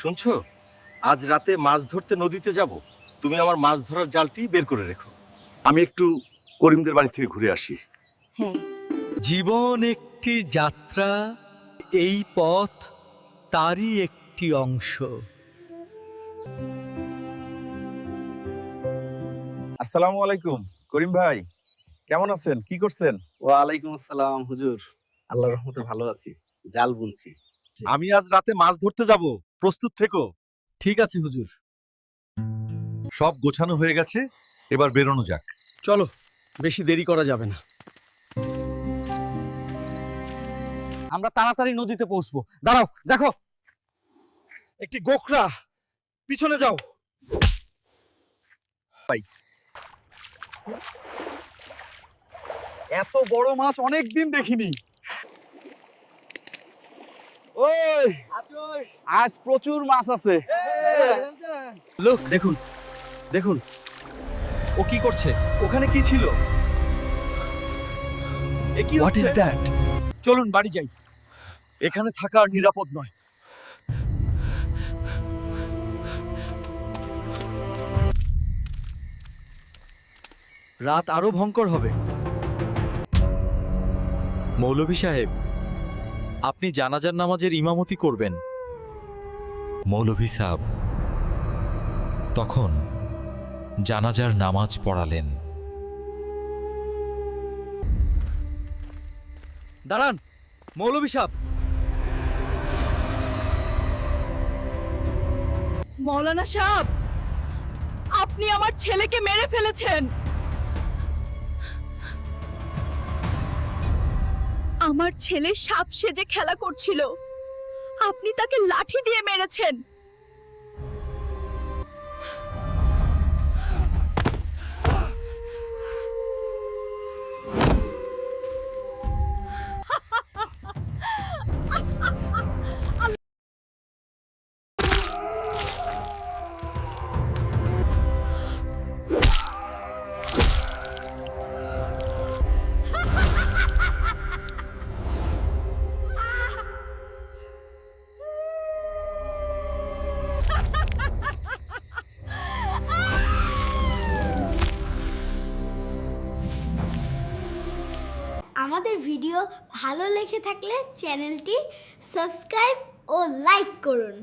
শুনছো, আজ রাতে মাছ ধরতে নদীতে যাব। তুমি আমার মাছ ধরার জালটি বের করে রেখো। আমি একটু করিমদের বাড়ি থেকে ঘুরে আসি। হ্যাঁ, জীবন একটি যাত্রা, এই পথ তারই একটি অংশ। আসসালামু আলাইকুম করিম ভাই, কেমন আছেন? কি করছেন? ওয়ালাইকুম আসসালাম হুজুর, আল্লাহর রহমতে ভালো আছি, জাল বুনছি। আমি আজ রাতে মাছ ধরতে যাব, প্রস্তুত থেকো। ঠিক আছে হুজুর। সব গোছানো হয়ে গেছে, এবার বেরোনো যাক। চলো, বেশি দেরি করা যাবে না। আমরা তাড়াতাড়ি নদীতে পৌঁছবো। দাঁড়াও, দেখো একটি গোকরা, পিছনে যাও। এত বড় মাছ অনেক দিন দেখিনি। ওই আজ প্রচুর মাছ আছে। লোক দেখুন, দেখুন ও কি করছে। ওখানে কি ছিল? What is that? চলুন বাড়ি যাই, এখানে থাকা আর নিরাপদ নয়। রাত আরো ভয়ঙ্কর হবে। মৌলভী সাহেব, আপনি জানাজার নামাজের ইমামতি করবেন। মৌলভী সাহেব তখন জানাজার নামাজ পড়ালেন। দাঁড়ান মৌলভী সাহেব। মৌলানা সাহেব, আপনি আমার ছেলেকে মেরে ফেলেছেন। আমার ছেলে সাপ সেজে খেলা করছিল, আপনি তাকে লাঠি দিয়ে মেরেছেন। আমাদের ভিডিও ভালো লেগে থাকলে চ্যানেলটি সাবস্ক্রাইব ও লাইক করুন।